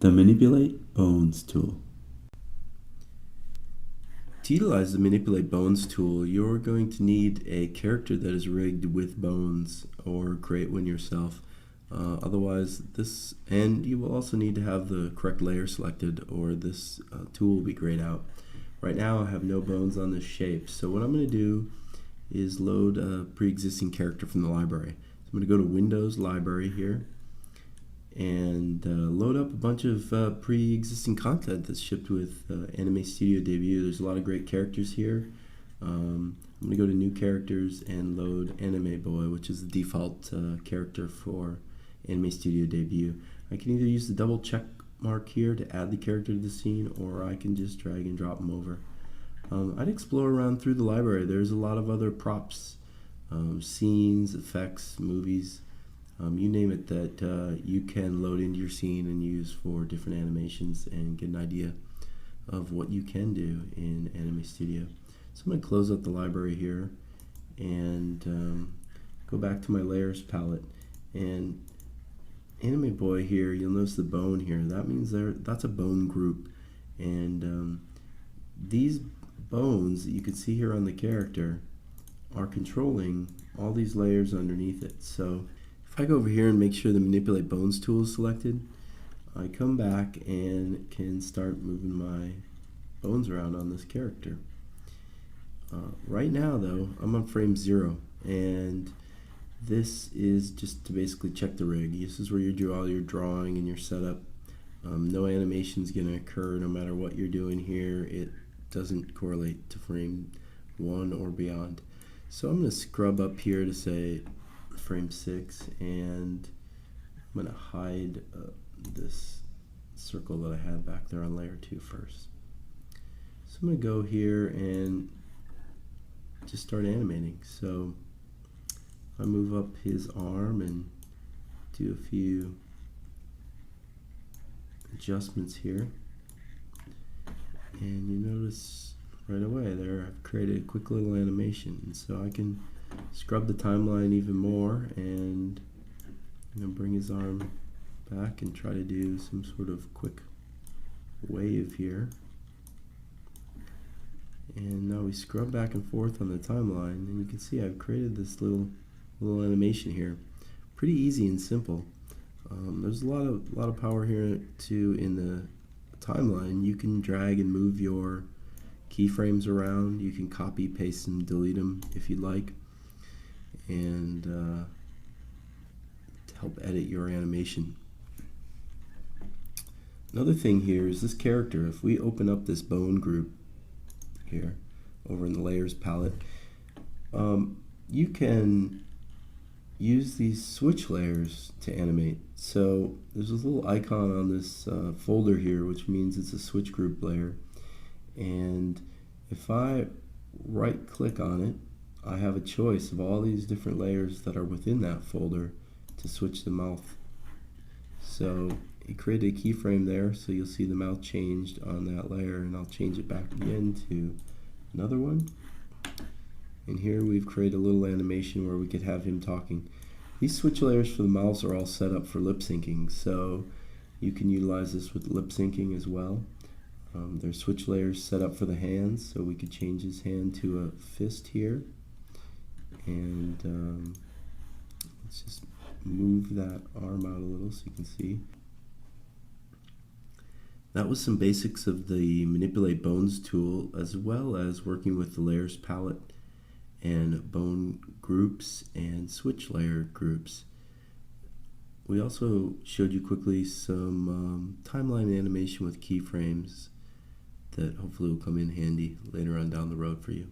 The Manipulate Bones tool. To utilize the Manipulate Bones tool, you're going to need a character that is rigged with bones or create one yourself. And you will also need to have the correct layer selected or this tool will be grayed out. Right now I have no bones on this shape, so what I'm going to do is load a pre-existing character from the library. So I'm going to go to Windows Library here and load up a bunch of pre-existing content that's shipped with Anime Studio Debut. There's a lot of great characters here. I'm going to go to New Characters and load Anime Boy, which is the default character for Anime Studio Debut. I can either use the double check mark here to add the character to the scene, or I can just drag and drop them over. I'd explore around through the library. There's a lot of other props, scenes, effects, movies, you name it, that you can load into your scene and use for different animations and get an idea of what you can do in Anime Studio. So I'm going to close up the library here and go back to my layers palette. And Anime Boy here, you'll notice the bone here. That means that's a bone group. And these bones that you can see here on the character are controlling all these layers underneath it. So if I go over here and make sure the Manipulate Bones tool is selected, I come back and can start moving my bones around on this character. Right now though, I'm on frame 0, and this is just to basically check the rig. This is where you do all your drawing and your setup. No animation is going to occur no matter what you're doing here. It doesn't correlate to frame 1 or beyond. So I'm going to scrub up here to say frame 6, and I'm going to hide this circle that I had back there on layer 2 first. So I'm going to go here and just start animating. So I move up his arm and do a few adjustments here, and you notice right away there I've created a quick little animation. And so I can scrub the timeline even more and bring his arm back and try to do some sort of quick wave here. And now we scrub back and forth on the timeline, and you can see I've created this little animation here. Pretty easy and simple. There's a lot of power here too in the timeline. You can drag and move your keyframes around. You can copy, paste, and delete them if you'd like, and to help edit your animation. Another thing here is this character. If we open up this bone group here over in the layers palette, you can use these switch layers to animate. So there's a little icon on this folder here, which means it's a switch group layer. And if I right click on it, I have a choice of all these different layers that are within that folder to switch the mouth. So it created a keyframe there, so you'll see the mouth changed on that layer, and I'll change it back again to another one. And here we've created a little animation where we could have him talking. These switch layers for the mouths are all set up for lip syncing, so you can utilize this with lip syncing as well. There's switch layers set up for the hands, so we could change his hand to a fist here. And let's just move that arm out a little so you can see. That was some basics of the Manipulate Bones tool, as well as working with the layers palette and bone groups and switch layer groups. We also showed you quickly some timeline animation with keyframes that hopefully will come in handy later on down the road for you.